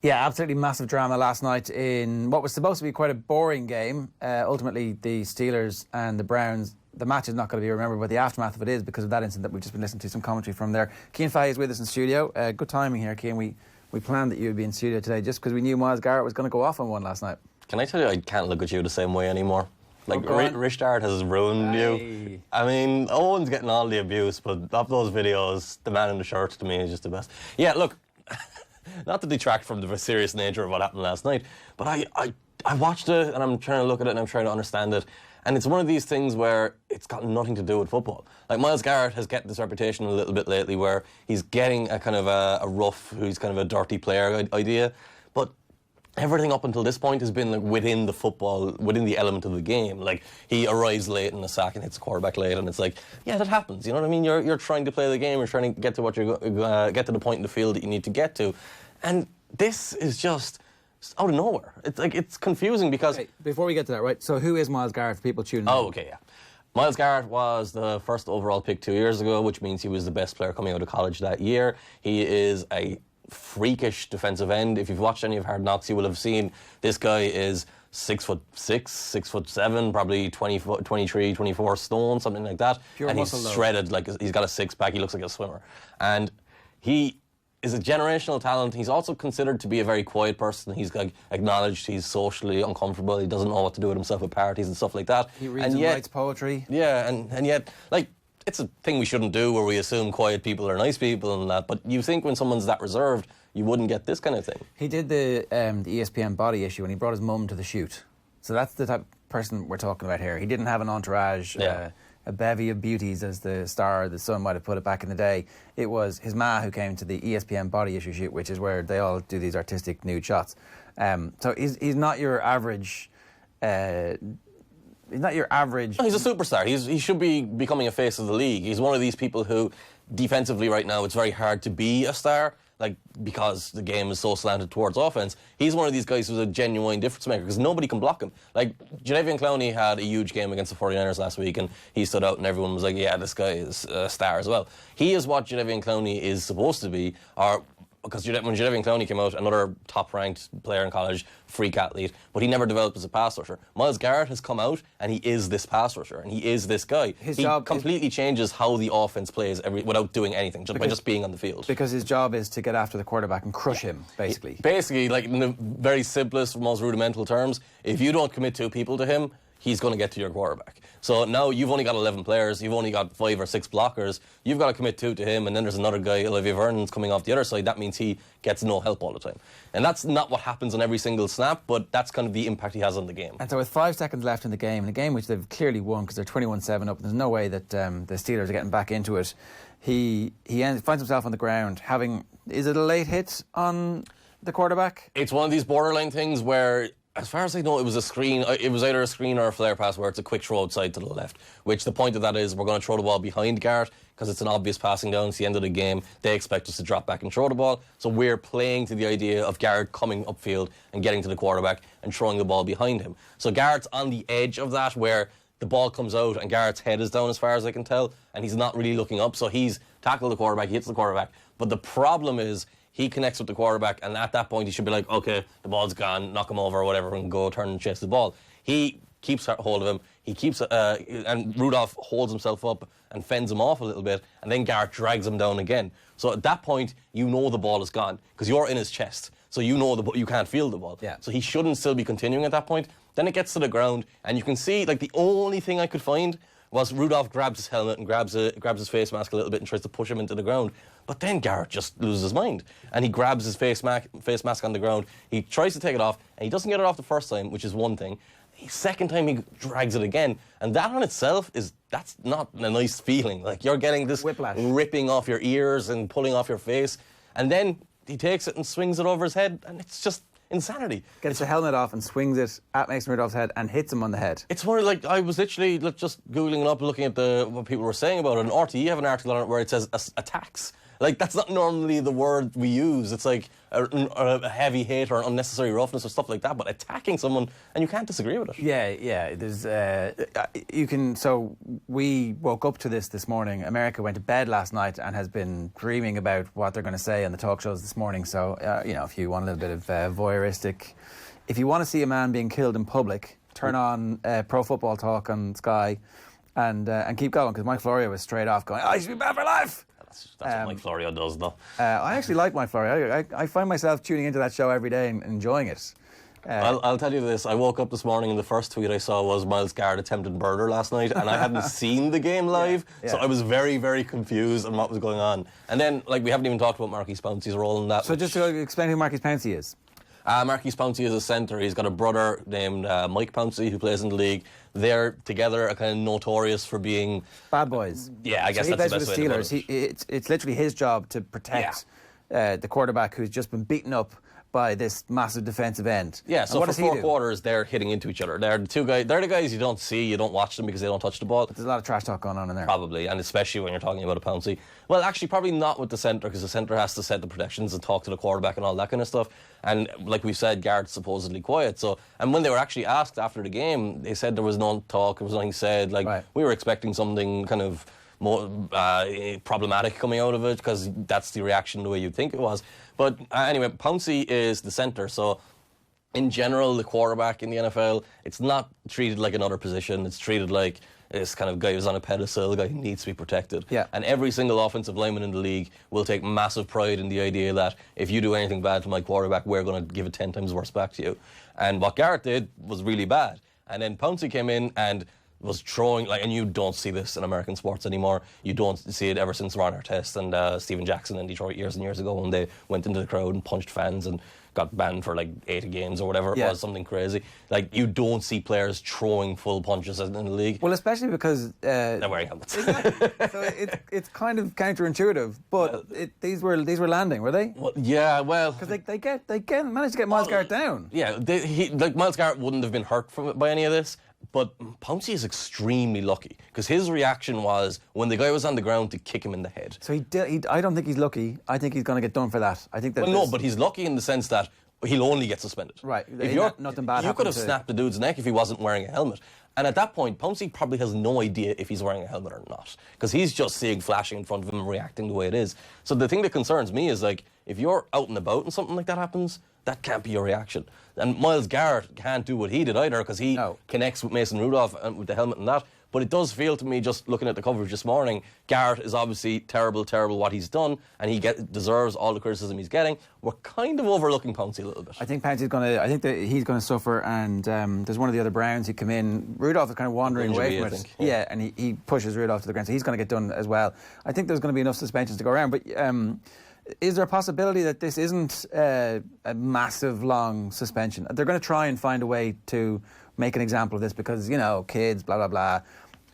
Yeah, absolutely massive drama last night in what was supposed to be quite a boring game. Ultimately, the Steelers and the Browns, the match is not going to be remembered, but the aftermath of it is because of that incident that we've just been listening to some commentary from there. Cian Fahey is with us in studio. Good timing here, Cian. We planned that you would be in studio today just because we knew Myles Garrett was going to go off on one last night. Can I tell you, I can't look at you the same way anymore. Like, Rich Dart has ruined you. I mean, Owen's getting all the abuse, but of those videos, the man in the shirt to me is just the best. Yeah, look, not to detract from the serious nature of what happened last night, but I watched it and I'm trying to look at it and I'm trying to understand it. And it's one of these things where it's got nothing to do with football. Like, Myles Garrett has got this reputation a little bit lately where he's getting a kind of a rough, who's kind of a dirty player idea. But everything up until this point has been like within the football, within the element of the game. Like, he arrives late in the sack and hits the quarterback late, and it's like, yeah, that happens. You know what I mean? You're trying to play the game. You're trying to get to get to the point in the field that you need to get to, and this is just out of nowhere. It's like, it's confusing because. Okay, before we get to that, right? So who is Myles Garrett for people tuning in? Oh, okay, yeah. Myles Garrett was the first overall pick 2 years ago, which means he was the best player coming out of college that year. He is a freakish defensive end. If you've watched any of Hard Knocks, you will have seen this guy is 6'6", 6'7", probably 23, 24 stone, something like that. Pure and he's shredded, like he's got a six-pack, he looks like a swimmer. And he is a generational talent. He's also considered to be a very quiet person. He's like acknowledged he's socially uncomfortable. He doesn't know what to do with himself at parties and stuff like that. He reads and writes poetry. Yeah, and yet, like, it's a thing we shouldn't do where we assume quiet people are nice people and that, but you think when someone's that reserved, you wouldn't get this kind of thing. He did the ESPN body issue and he brought his mum to the shoot. So that's the type of person we're talking about here. He didn't have an entourage, a bevy of beauties, as the Star, the Sun might have put it back in the day. It was his ma who came to the ESPN body issue shoot, which is where they all do these artistic nude shots. So he's not your average. He's not your average. No, he's a superstar. He should be becoming a face of the league. He's one of these people who, defensively right now, it's very hard to be a star, like, because the game is so slanted towards offense. He's one of these guys who's a genuine difference maker because nobody can block him. Like, Jadeveon Clowney had a huge game against the 49ers last week and he stood out and everyone was like, yeah, this guy is a star as well. He is what Jadeveon Clowney is supposed to be, or because when Jadeveon Clowney came out, another top-ranked player in college, freak athlete, but he never developed as a pass rusher. Myles Garrett has come out, and he is this pass rusher, and he is this guy. He completely changes how the offense plays without doing anything, by just being on the field. Because his job is to get after the quarterback and crush him, basically. Basically, like in the very simplest, most rudimental terms, if you don't commit 2 people to him, he's going to get to your quarterback. So now you've only got 11 players, you've only got 5 or 6 blockers, you've got to commit 2 to him, and then there's another guy, Olivia Vernon's coming off the other side. That means he gets no help all the time. And that's not what happens on every single snap, but that's kind of the impact he has on the game. And so with 5 seconds left in the game which they've clearly won because they're 21-7 up, and there's no way that the Steelers are getting back into it, he finds himself on the ground having, is it a late hit on the quarterback? It's one of these borderline things where, as far as I know, it was a screen. It was either a screen or a flare pass where it's a quick throw outside to the left, which the point of that is we're going to throw the ball behind Garrett because it's an obvious passing down. It's the end of the game. They expect us to drop back and throw the ball. So we're playing to the idea of Garrett coming upfield and getting to the quarterback and throwing the ball behind him. So Garrett's on the edge of that where the ball comes out and Garrett's head is down as far as I can tell, and he's not really looking up. So he's tackled the quarterback, he hits the quarterback. But the problem is, he connects with the quarterback, and at that point he should be like, okay, the ball's gone, knock him over or whatever, and go turn and chase the ball. He keeps hold of him. He keeps, and Rudolph holds himself up and fends him off a little bit, and then Garrett drags him down again. So at that point, you know the ball is gone because you're in his chest, so you know you can't feel the ball. Yeah. So he shouldn't still be continuing at that point. Then it gets to the ground, and you can see, like, the only thing I could find was Rudolph grabs his helmet and grabs his face mask a little bit and tries to push him into the ground. But then Garrett just loses his mind. And he grabs his face mask on the ground. He tries to take it off, and he doesn't get it off the first time, which is one thing. The second time, he drags it again. And that on itself that's not a nice feeling. Like, you're getting this whiplash, ripping off your ears and pulling off your face. And then he takes it and swings it over his head, and it's just insanity. Gets the helmet off and swings it at Mason Rudolph's head and hits him on the head. It's more like, I was literally just Googling it up, looking at what people were saying about it, and RTE have an article on it where it says attacks. Like, that's not normally the word we use. It's like a heavy hit or unnecessary roughness or stuff like that, but attacking someone, and you can't disagree with it. Yeah. There's you can. So we woke up to this morning. America went to bed last night and has been dreaming about what they're going to say on the talk shows this morning. So if you want a little bit of voyeuristic, if you want to see a man being killed in public, turn on Pro Football Talk on Sky, and keep going, because Mike Florio was straight off going, "I should be banned for life." That's what Mike Florio does, though. I actually like Mike Florio. I find myself tuning into that show every day and enjoying it. I'll tell you this. I woke up this morning and the first tweet I saw was Myles Garrett attempted murder last night, and I hadn't seen the game live, so I was very, very confused on what was going on. And then, we haven't even talked about Marquise Pouncey's role in that. So just to explain who Marquise Pouncey is. Marquise Pouncey is a centre. He's got a brother named Mike Pouncey who plays in the league. They're together, kind of notorious for being bad boys. Yeah, I guess so that's the best way to put it. It's literally his job to protect the quarterback who's just been beaten up by this massive defensive end. Yeah, so for 4 quarters, they're hitting into each other. They're the guys you don't see, you don't watch them because they don't touch the ball. But there's a lot of trash talk going on in there. Probably, and especially when you're talking about a Pouncey. Well, actually, probably not with the centre, because the centre has to set the protections and talk to the quarterback and all that kind of stuff. And like we said, Garrett's supposedly quiet. So, and when they were actually asked after the game, they said there was no talk, there was nothing said. We were expecting something kind of more problematic coming out of it, because that's the reaction the way you'd think it was. But anyway, Pouncey is the centre, so in general, the quarterback in the NFL, it's not treated like another position. It's treated like this kind of guy who's on a pedestal, a guy who needs to be protected. Yeah. And every single offensive lineman in the league will take massive pride in the idea that if you do anything bad to my quarterback, we're going to give it 10 times worse back to you. And what Garrett did was really bad. And then Pouncey came in and was throwing, and you don't see this in American sports anymore. You don't see it ever since Ron Artest and Steven Jackson in Detroit years and years ago, when they went into the crowd and punched fans and got banned for 80 games or whatever it was, something crazy. You don't see players throwing full punches in the league. Well, especially because they're wearing helmets. Exactly. So it's kind of counterintuitive, but these were landing, were they? Well, yeah, well, because they managed to get Myles Garrett down. Yeah, Myles Garrett wouldn't have been hurt by any of this. But Pouncey is extremely lucky, because his reaction was when the guy was on the ground to kick him in the head. So I don't think he's lucky. I think he's going to get done for that. I think that. Well, no, but he's lucky in the sense that he'll only get suspended. Right. If you're nothing bad. You could have snapped the dude's neck if he wasn't wearing a helmet. And at that point, Pouncey probably has no idea if he's wearing a helmet or not, because he's just seeing flashing in front of him and reacting the way it is. So the thing that concerns me is, if you're out and about and something like that happens, that can't be your reaction. And Myles Garrett can't do what he did either, because he connects with Mason Rudolph and with the helmet and that. But it does feel to me, just looking at the coverage this morning, Garrett is obviously terrible what he's done, and he deserves all the criticism he's getting. We're kind of overlooking Pouncey a little bit. I think Pouncey's I think that he's going to suffer, and there's one of the other Browns who come in. Rudolph is kind of wandering away from it. Yeah, and he pushes Rudolph to the ground, so he's going to get done as well. I think there's going to be enough suspensions to go around, but is there a possibility that this isn't a massive, long suspension? They're going to try and find a way to make an example of this because, kids, blah, blah, blah.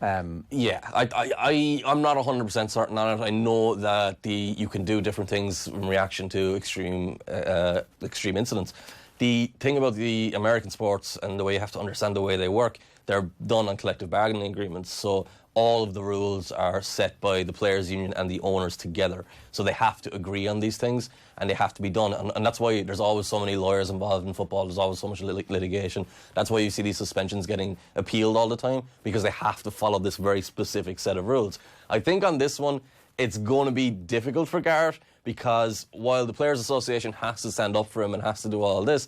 I'm not 100% certain on it. I know that you can do different things in reaction to extreme incidents. The thing about the American sports and the way you have to understand the way they work, they're done on collective bargaining agreements. So all of the rules are set by the players' union and the owners together. So they have to agree on these things, and they have to be done. And that's why there's always so many lawyers involved in football. There's always so much litigation. That's why you see these suspensions getting appealed all the time, because they have to follow this very specific set of rules. I think on this one, it's going to be difficult for Garrett, because while the Players Association has to stand up for him and has to do all this,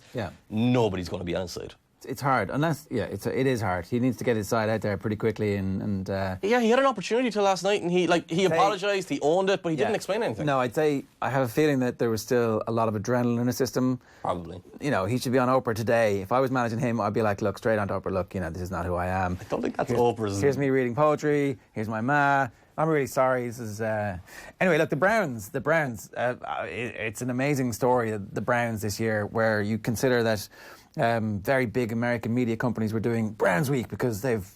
nobody's going to be on his side. It's hard, it is hard. He needs to get his side out there pretty quickly, and he had an opportunity till last night, and he apologised, he owned it, but he didn't explain anything. No, I'd say I have a feeling that there was still a lot of adrenaline in his system. Probably. He should be on Oprah today. If I was managing him, I'd be like, look, straight on to Oprah. Look, this is not who I am. I don't think that's Oprah's. Here's me reading poetry. Here's my ma. I'm really sorry. This is anyway. Look, the Browns. It's an amazing story. The Browns this year, where you consider that very big American media companies were doing Browns Week because they've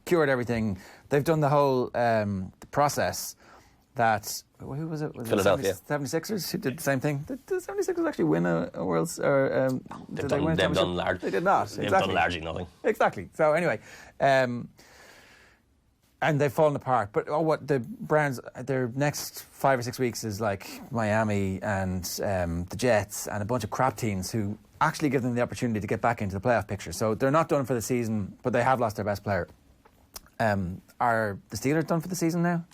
cured everything. They've done the whole process that. Who was it? Philadelphia. 76ers who did the same thing. Did the 76ers actually win a World's? Did they win a championship? They did not. They've done largely nothing. Exactly. So anyway. And they've fallen apart. But what the Browns, their next 5 or 6 weeks is like Miami and the Jets and a bunch of crap teams who actually give them the opportunity to get back into the playoff picture. So they're not done for the season, but they have lost their best player. Are the Steelers done for the season now?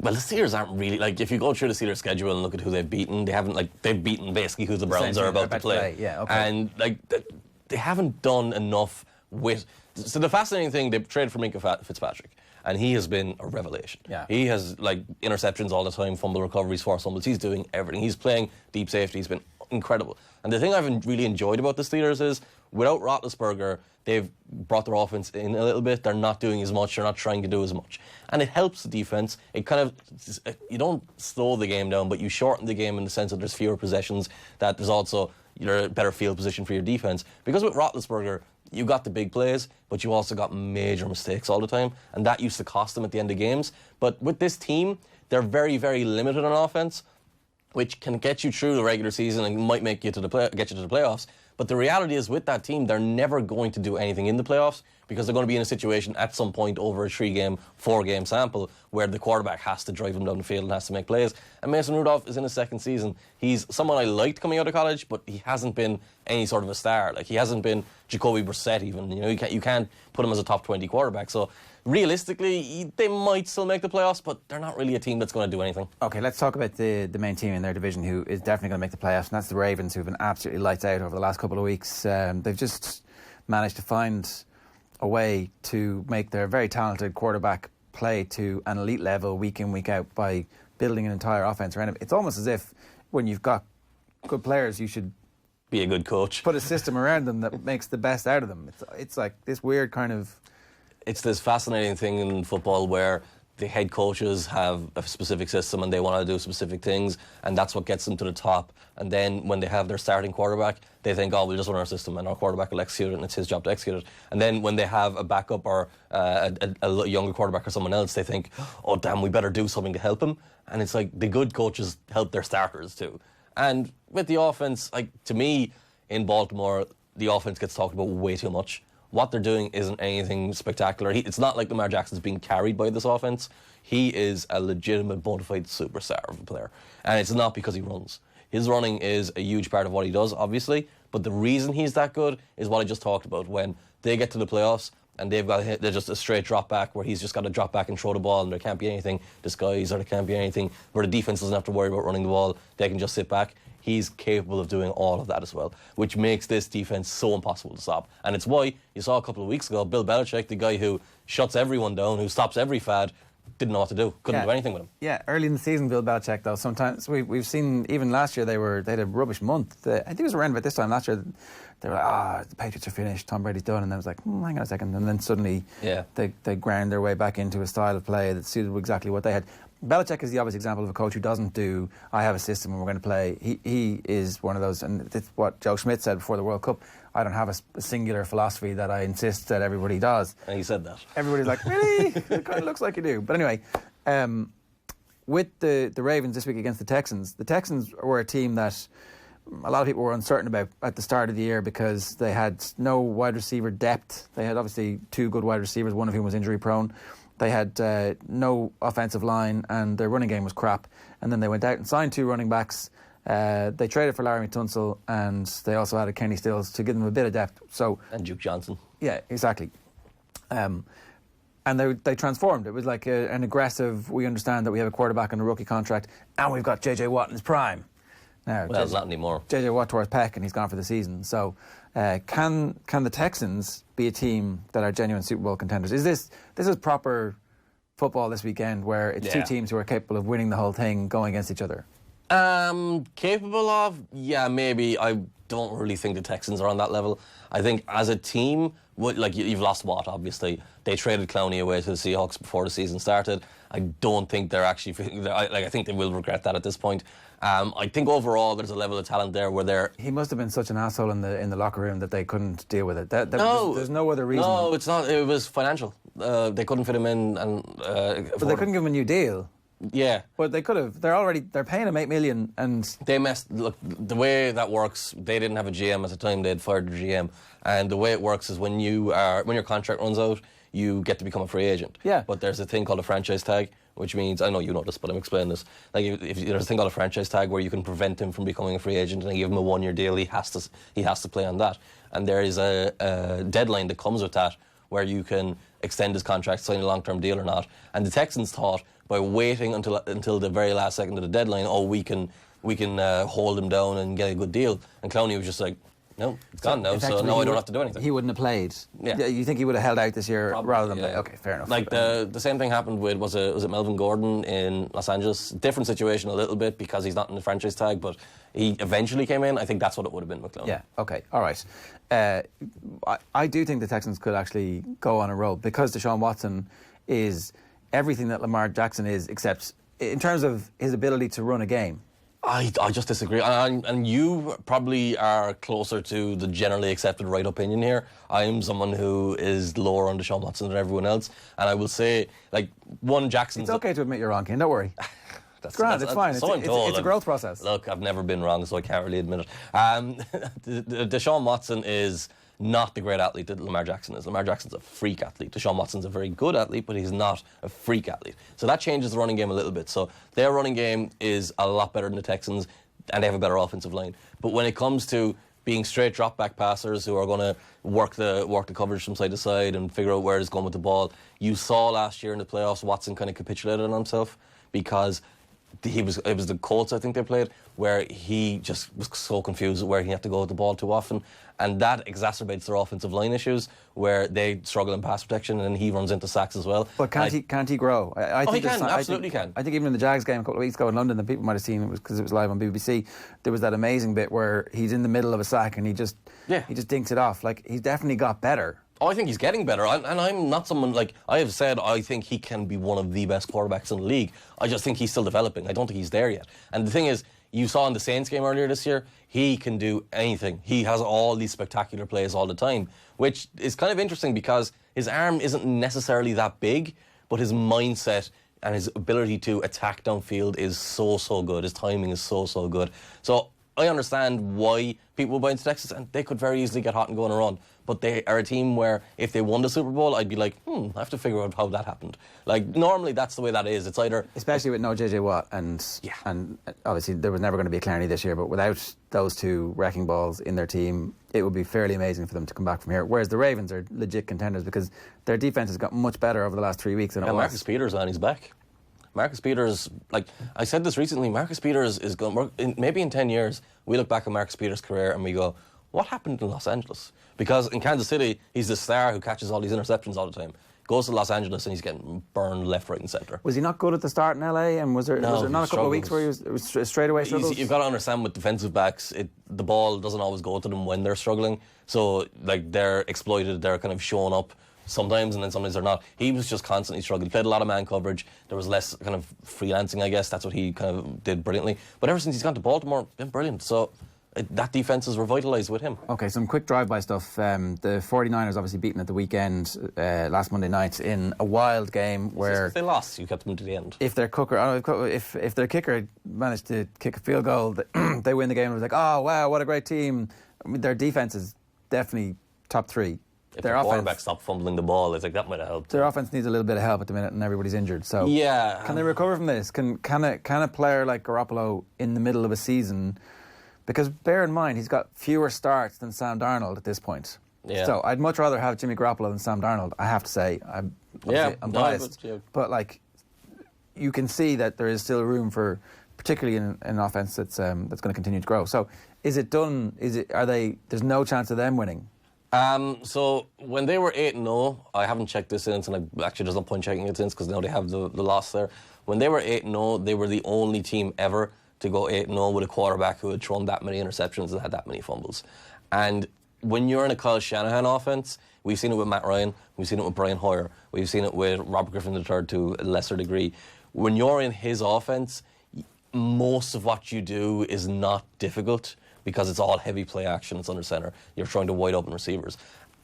Well, the Steelers aren't really, like, if you go through the Steelers schedule and look at who they've beaten, they've beaten basically who the Browns are about to play. Yeah, okay. And, like, they haven't done enough with... So the fascinating thing, they've traded for Minka Fitzpatrick, and he has been a revelation. Yeah. He has, like, interceptions all the time, fumble recoveries, forced fumbles. He's doing everything. He's playing deep safety. He's been incredible. And the thing I've really enjoyed about the Steelers is, without Roethlisberger, they've brought their offense in a little bit. They're not doing as much. They're not trying to do as much. And it helps the defense. It kind of, you don't slow the game down, but you shorten the game in the sense that there's fewer possessions, that there's also, you're a better field position for your defense. Because with Roethlisberger, you got the big plays, but you also got major mistakes all the time, and that used to cost them at the end of games. But with this team, they're very, very limited on offense, which can get you through the regular season and might make you get you to the playoffs. But the reality is, with that team, they're never going to do anything in the playoffs because they're going to be in a situation at some point over a 3-game, 4-game sample where the quarterback has to drive them down the field and has to make plays. And Mason Rudolph is in his second season. He's someone I liked coming out of college, but he hasn't been any sort of a star. Like, he hasn't been Jacoby Brissett even. You know, you can't put him as a top 20 quarterback. So realistically, they might still make the playoffs, but they're not really a team that's going to do anything. Okay, let's talk about the main team in their division who is definitely going to make the playoffs, and that's the Ravens, who've been absolutely lights out over the last couple of weeks. They've just managed to find a way to make their very talented quarterback play to an elite level week in, week out by building an entire offense around him. It's almost as if when you've got good players, you should be a good coach. Put a system around them that makes the best out of them. It's like this weird kind of... It's this fascinating thing in football where the head coaches have a specific system and they want to do specific things, and that's what gets them to the top. And then when they have their starting quarterback, they think, oh, we'll just run our system and our quarterback will execute it and it's his job to execute it. And then when they have a backup or a younger quarterback or someone else, they think, oh, damn, we better do something to help him. And it's like the good coaches help their starters too. And with the offense, like, to me, in Baltimore, the offense gets talked about way too much. What they're doing isn't anything spectacular. It's not like Lamar Jackson's being carried by this offense. He is a legitimate, bona fide superstar of a player. And it's not because he runs. His running is a huge part of what he does, obviously. But the reason he's that good is what I just talked about. When they get to the playoffs and they're just a straight drop back where he's just got to drop back and throw the ball and there can't be anything disguised or there can't be anything where the defense doesn't have to worry about running the ball. They can just sit back. He's capable of doing all of that as well, which makes this defense so impossible to stop. And it's why you saw a couple of weeks ago, Bill Belichick, the guy who shuts everyone down, who stops every fad, didn't know what to do. Couldn't do anything with him. Yeah, early in the season, Bill Belichick, though, sometimes we've seen, even last year, they had a rubbish month. I think it was around about this time last year, they were like, the Patriots are finished, Tom Brady's done, and then it was like, hang on a second. And then suddenly they ground their way back into a style of play that suited exactly what they had. Belichick is the obvious example of a coach who doesn't do, I have a system and we're going to play. He is one of those, and it's what Joe Schmidt said before the World Cup, I don't have a singular philosophy that I insist that everybody does. And he said that. Everybody's like, really? It kind of looks like you do. But anyway, with the Ravens this week against the Texans were a team that a lot of people were uncertain about at the start of the year because they had no wide receiver depth. They had obviously two good wide receivers, one of whom was injury prone. They had no offensive line and their running game was crap. And then they went out and signed two running backs. They traded for Larry Tunsil and they also added Kenny Stills to give them a bit of depth. And Duke Johnson. Yeah, exactly. And they transformed. It was like an aggressive, we understand that we have a quarterback on a rookie contract and we've got J.J. Watt in his prime. Now, well, not anymore. J.J. Watt tore his pec and he's gone for the season. So can the Texans be a team that are genuine Super Bowl contenders? This is proper football this weekend where it's two teams who are capable of winning the whole thing going against each other? Capable of? Yeah, maybe. I don't really think the Texans are on that level. I think as a team, like, you've lost Watt, obviously. They traded Clowney away to the Seahawks before the season started. I don't think they're actually... I think they will regret that at this point. I think overall there's a level of talent there where they're... He must have been such an asshole in the locker room that they couldn't deal with it. There's no other reason. No, it's not. It was financial. They couldn't fit him in. But they couldn't give him a new deal. Yeah. But they could have. They're paying him $8 million and... They messed... Look, the way that works, they didn't have a GM at the time. They had fired the GM. And the way it works is when your contract runs out, you get to become a free agent. Yeah. But there's a thing called a franchise tag, which means, I know you know this, but I'm explaining this. Like, if there's a thing called a franchise tag where you can prevent him from becoming a free agent, and give him a 1-year deal, he has to play on that. And there is a deadline that comes with that, where you can extend his contract, sign a long-term deal or not. And the Texans thought, by waiting until the very last second of the deadline, we can hold him down and get a good deal. And Clowney was just like, no, it's gone now, so now I don't have to do anything. He wouldn't have played. Yeah. You think he would have held out this year rather than play? Yeah. Okay, fair enough. Like the same thing happened with was it Melvin Gordon in Los Angeles? Different situation a little bit because he's not in the franchise tag, but he eventually came in. I think that's what it would have been with Clowney. Yeah. Okay. All right. I do think the Texans could actually go on a roll because Deshaun Watson is everything that Lamar Jackson is, except in terms of his ability to run a game. I just disagree. And you probably are closer to the generally accepted right opinion here. I am someone who is lower on Deshaun Watson than everyone else. And I will say, like, Jackson's... It's okay to admit you're wrong, Ken. Don't worry. It's grand, it's fine. It's a growth process. Look, I've never been wrong, so I can't really admit it. Deshaun Watson is not the great athlete that Lamar Jackson is. Lamar Jackson's a freak athlete. Deshaun Watson's a very good athlete, but he's not a freak athlete. So that changes the running game a little bit. So their running game is a lot better than the Texans, and they have a better offensive line. But when it comes to being straight drop-back passers who are going to work the coverage from side to side and figure out where he's going with the ball, you saw last year in the playoffs Watson kind of capitulated on himself because it was the Colts, I think they played, where he just was so confused where he had to go with the ball too often, and that exacerbates their offensive line issues where they struggle in pass protection, and he runs into sacks as well. But can't he grow? I think he can, absolutely can. I think even in the Jags game a couple of weeks ago in London, that people might have seen it because it was live on BBC, there was that amazing bit where he's in the middle of a sack and he just dinks it off. Like, he's definitely got better. Oh, I think he's getting better. And I'm not someone, like, I have said I think he can be one of the best quarterbacks in the league. I just think he's still developing. I don't think he's there yet. And the thing is, you saw in the Saints game earlier this year, he can do anything. He has all these spectacular plays all the time, which is kind of interesting because his arm isn't necessarily that big, but his mindset and his ability to attack downfield is so good. His timing is so good. So I understand why people buy into Texas, and they could very easily get hot and go on a run. But they are a team where if they won the Super Bowl, I'd be like, I have to figure out how that happened. Like, normally that's the way that is. It's either... Especially with no J.J. Watt, and obviously there was never going to be a Clowney this year, but without those two wrecking balls in their team, it would be fairly amazing for them to come back from here. Whereas the Ravens are legit contenders because their defence has got much better over the last 3 weeks than it was. Marcus Peters on his back. Marcus Peters, like I said this recently, Marcus Peters is going, maybe in 10 years, we look back at Marcus Peters' career and we go, what happened in Los Angeles? Because in Kansas City, he's the star who catches all these interceptions all the time. Goes to Los Angeles and he's getting burned left, right and centre. Was he not good at the start in LA? And was there not a couple of weeks where it was straight away struggles? You've got to understand with defensive backs, the ball doesn't always go to them when they're struggling. So like they're exploited, they're kind of showing up sometimes and then sometimes they're not. He was just constantly struggling. He played a lot of man coverage. There was less kind of freelancing, I guess. That's what he kind of did brilliantly. But ever since he's gone to Baltimore, been brilliant. So that defence is revitalised with him. Okay, some quick drive-by stuff. The 49ers obviously beaten at the weekend last Monday night in a wild game where... If they lost, you kept them to the end. If their kicker managed to kick a field goal, they win the game. It was like, oh, wow, what a great team. I mean, their defence is definitely top three. If their quarterback stopped fumbling the ball, I think that might have helped. Their offense needs a little bit of help at the minute, and everybody's injured. So, yeah, can they recover from this? Can a player like Garoppolo in the middle of a season? Because bear in mind, he's got fewer starts than Sam Darnold at this point. Yeah. So I'd much rather have Jimmy Garoppolo than Sam Darnold. I have to say, I'm biased, but like you can see that there is still room for, particularly in an offense that's going to continue to grow. So is it done? There's no chance of them winning? So when they were 8-0, I haven't checked this since, and actually there's no point checking it since because now they have the loss there. When they were 8-0, they were the only team ever to go 8-0 with a quarterback who had thrown that many interceptions and had that many fumbles. And when you're in a Kyle Shanahan offense, we've seen it with Matt Ryan, we've seen it with Brian Hoyer, we've seen it with Robert Griffin III to a lesser degree. When you're in his offense, most of what you do is not difficult because it's all heavy play action, it's under center. You're trying to wide open receivers.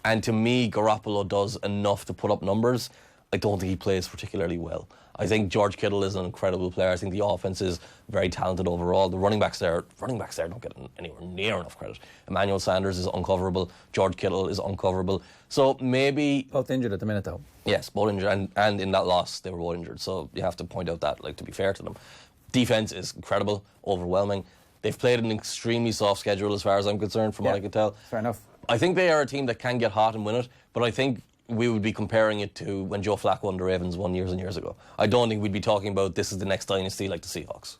And to me, Garoppolo does enough to put up numbers. I don't think he plays particularly well. I think George Kittle is an incredible player. I think the offense is very talented overall. The running backs there don't get anywhere near enough credit. Emmanuel Sanders is uncoverable. George Kittle is uncoverable. So maybe... Both injured at the minute, though. Yes, both injured. And in that loss, they were both injured. So you have to point out that, to be fair to them. Defense is incredible, overwhelming. They've played an extremely soft schedule as far as I'm concerned, from what I can tell. Fair enough. I think they are a team that can get hot and win it, but I think we would be comparing it to when Joe Flacco won the Ravens years and years ago. I don't think we'd be talking about this is the next dynasty like the Seahawks.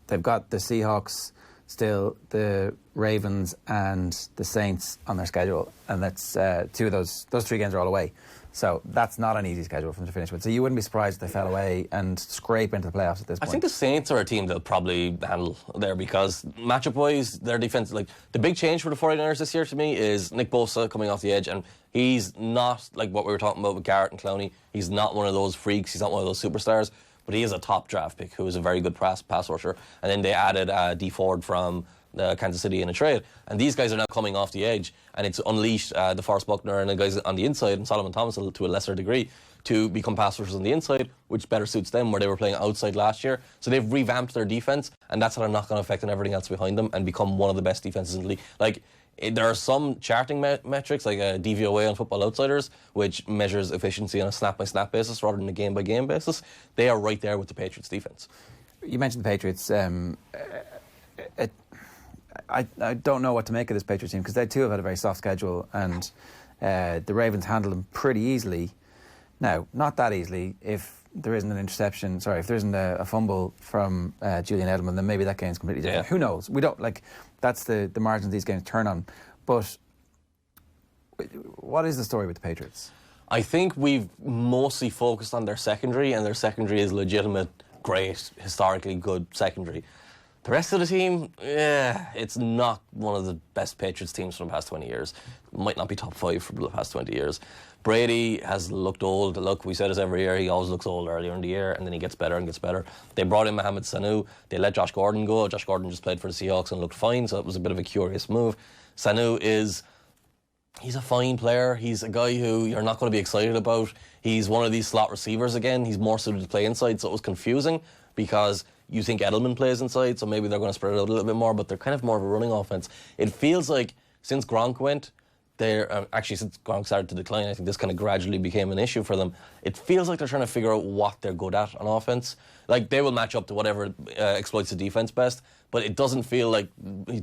They've got the Seahawks still, the Ravens and the Saints on their schedule, and that's two of those 3 games are all away. So that's not an easy schedule for them to finish with. So you wouldn't be surprised if they fell away and scrape into the playoffs at this point. I think the Saints are a team they'll probably handle there because matchup-wise, their defense, the big change for the 49ers this year to me is Nick Bosa coming off the edge, and he's not like what we were talking about with Garrett and Clowney. He's not one of those freaks. He's not one of those superstars, but he is a top draft pick who is a very good pass rusher. And then they added D Ford from Kansas City in a trade, and these guys are now coming off the edge, and it's unleashed DeForest Buckner and the guys on the inside, and Solomon Thomas to a lesser degree, to become pass rushers on the inside, which better suits them where they were playing outside last year. So they've revamped their defense, and that's had a knock-on effect on everything else behind them, and become one of the best defenses in the league. There are some charting metrics, like DVOA on Football Outsiders, which measures efficiency on a snap-by-snap basis rather than a game-by-game basis. They are right there with the Patriots' defense. You mentioned the Patriots. I don't know what to make of this Patriots team because they too have had a very soft schedule, and the Ravens handle them pretty easily. Now, not that easily. If there isn't an interception, if there isn't a fumble from Julian Edelman, then maybe that game's completely different. Yeah. Who knows? We don't that's the margins these games turn on. But what is the story with the Patriots? I think we've mostly focused on their secondary, and their secondary is legitimate, great, historically good secondary. The rest of the team, it's not one of the best Patriots teams from the past 20 years. It might not be top 5 for the past 20 years. Brady has looked old. Look, we say this every year, he always looks old earlier in the year, and then he gets better and gets better. They brought in Mohamed Sanu. They let Josh Gordon go. Josh Gordon just played for the Seahawks and looked fine, so it was a bit of a curious move. Sanu he's a fine player. He's a guy who you're not going to be excited about. He's one of these slot receivers again. He's more suited to play inside, so it was confusing because you think Edelman plays inside, so maybe they're going to spread it out a little bit more, but they're kind of more of a running offense. It feels like since Gronk went, since Gronk started to decline, I think this kind of gradually became an issue for them. It feels like they're trying to figure out what they're good at on offense. They will match up to whatever exploits the defense best, but it doesn't feel like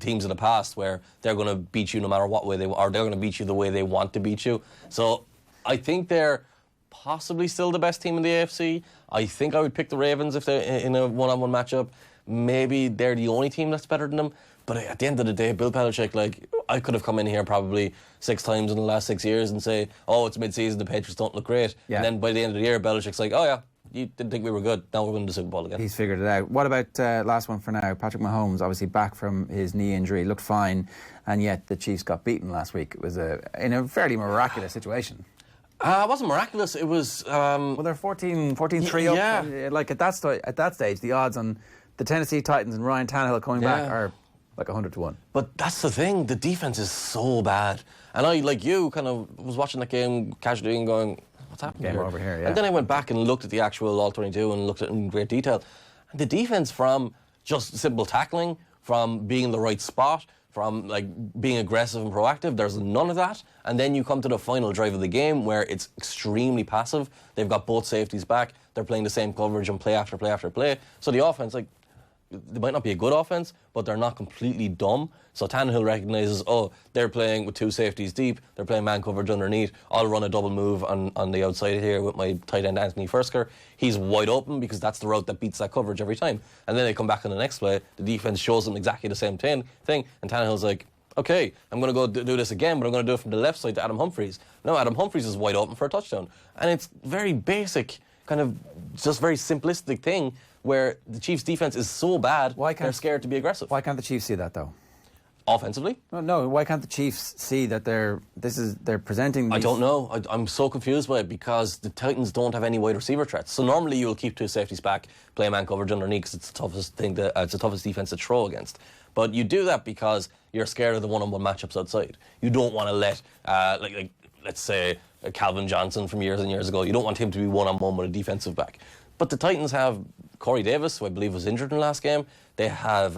teams in the past where they're going to beat you no matter what way they or they're going to beat you the way they want to beat you. So I think they're possibly still the best team in the AFC. I think I would pick the Ravens if they're in a one-on-one matchup. Maybe they're the only team that's better than them. But at the end of the day, Bill Belichick, I could have come in here probably 6 times in the last 6 years and say, oh, it's mid-season, the Patriots don't look great. Yeah. And then by the end of the year, Belichick's like, oh yeah, you didn't think we were good. Now we're winning the Super Bowl again. He's figured it out. What about last one for now? Patrick Mahomes, obviously back from his knee injury, looked fine, and yet the Chiefs got beaten last week. It was in a fairly miraculous situation. It wasn't miraculous. It was... well, they're 14-3 up. Yeah. At that stage, the odds on the Tennessee Titans and Ryan Tannehill coming back are 100-1. But that's the thing. The defense is so bad. And I, like you, kind of was watching that game casually and going, what's happening over here, yeah. And then I went back and looked at the actual All-22 and looked at it in great detail. And the defense, from just simple tackling, from being in the right spot, from being aggressive and proactive, there's none of that. And then you come to the final drive of the game where it's extremely passive. They've got both safeties back. They're playing the same coverage and play after play after play. So the offense, they might not be a good offense, but they're not completely dumb. So Tannehill recognises, they're playing with 2 safeties deep, they're playing man coverage underneath. I'll run a double move on the outside here with my tight end Anthony Fersker. He's wide open because that's the route that beats that coverage every time. And then they come back on the next play, the defense shows them exactly the same thing, and Tannehill's like, okay, I'm going to go do this again, but I'm going to do it from the left side to Adam Humphries. No, Adam Humphries is wide open for a touchdown. And it's very basic, kind of just very simplistic thing where the Chiefs' defense is so bad, they're scared to be aggressive. Why can't the Chiefs see that, though? Offensively? No, why can't the Chiefs see that they're presenting these... I don't know. I'm so confused by it because the Titans don't have any wide receiver threats. So normally you'll keep 2 safeties back, play man coverage underneath because it's the toughest thing it's the toughest defense to throw against. But you do that because you're scared of the one-on-one matchups outside. You don't want to let, let's say, Calvin Johnson from years and years ago. You don't want him to be one-on-one with a defensive back. But the Titans have Corey Davis, who I believe was injured in the last game. They have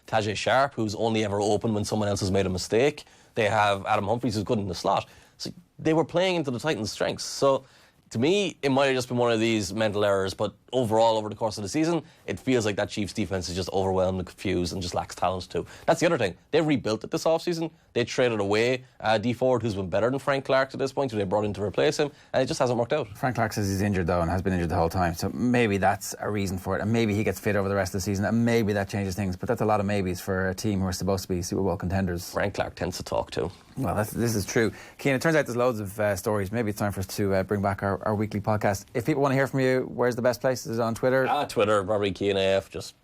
Tajay Sharp, who's only ever open when someone else has made a mistake. They have Adam Humphries, who's good in the slot. So they were playing into the Titans' strengths. So to me, it might have just been one of these mental errors, but overall, over the course of the season, it feels like that Chiefs defense is just overwhelmed and confused and just lacks talent too. That's the other thing. They rebuilt it this offseason. They traded away Dee Ford, who's been better than Frank Clark to this point, who they brought in to replace him, and it just hasn't worked out. Frank Clark says he's injured, though, and has been injured the whole time, so maybe that's a reason for it, and maybe he gets fit over the rest of the season, and maybe that changes things, but that's a lot of maybes for a team who are supposed to be Super Bowl contenders. Frank Clark tends to talk too. Well, this is true. Cian, it turns out there's loads of stories. Maybe it's time for us to bring back our weekly podcast. If people want to hear from you, where's the best place? Is it on Twitter? Twitter, probably Cian AF, just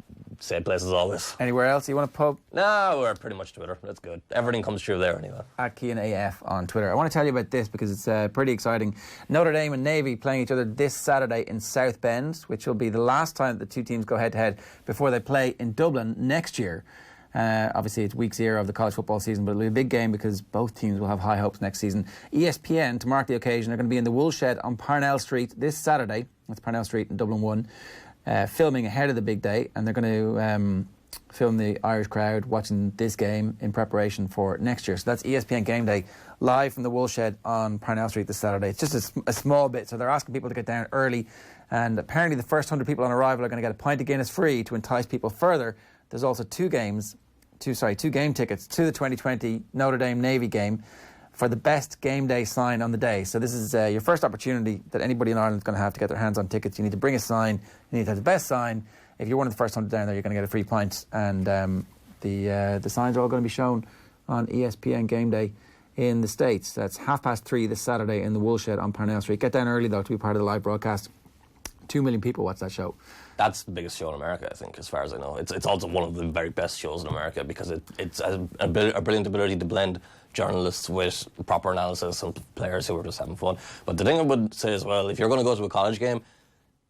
same place as always. Anywhere else you want to pub? No, we're pretty much Twitter. That's good. Everything comes through there anyway. At Cian AF on Twitter. I want to tell you about this because it's pretty exciting. Notre Dame and Navy playing each other this Saturday in South Bend, which will be the last time the two teams go head-to-head before they play in Dublin next year. Obviously, it's week 0 of the college football season, but it'll be a big game because both teams will have high hopes next season. ESPN, to mark the occasion, are going to be in the Woolshed on Parnell Street this Saturday. That's Parnell Street in Dublin 1. Filming ahead of the big day, and they're going to film the Irish crowd watching this game in preparation for next year. So that's ESPN Game Day, live from the Woolshed on Parnell Street this Saturday. It's just a small bit, so they're asking people to get down early, and apparently the first 100 people on arrival are going to get a pint of Guinness free to entice people further. There's also two game tickets to the 2020 Notre Dame Navy game for the best game day sign on the day. So this is your first opportunity that anybody in Ireland is going to have to get their hands on tickets. You need to bring a sign. You need to have the best sign. If you're one of the first 100 down there, you're going to get a free pint. And the signs are all going to be shown on ESPN Game Day in the States. That's 3:30 this Saturday in the Woolshed on Parnell Street. Get down early, though, to be part of the live broadcast. 2 million people watch that show. That's the biggest show in America, I think, as far as I know. It's also one of the very best shows in America because it's a brilliant ability to blend journalists with proper analysis and players who are just having fun. But the thing I would say as well, if you're going to go to a college game,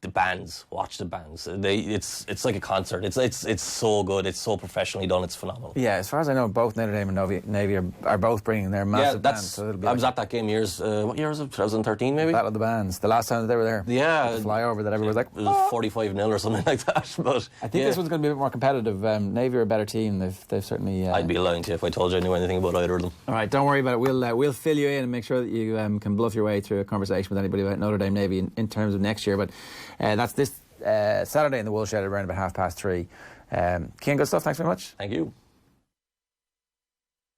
the bands, watch the bands. It's like a concert. It's so good. It's so professionally done. It's phenomenal. Yeah, as far as I know, both Notre Dame and Navy are both bringing their massive bands. So I was at that game what year was it? 2013 maybe? Battle of the Bands. The last time that they were there. Yeah. The flyover that everyone was like, it was 45-0 or something like that. But I think this one's going to be a bit more competitive. Navy are a better team. They've certainly... I'd be lying to you if I told you I knew anything about either of them. All right, don't worry about it. We'll fill you in and make sure that you can bluff your way through a conversation with anybody about Notre Dame Navy in terms of next year. But that's this Saturday in the Woolshed around about 3:30. Cian, good stuff. Thanks very much. Thank you.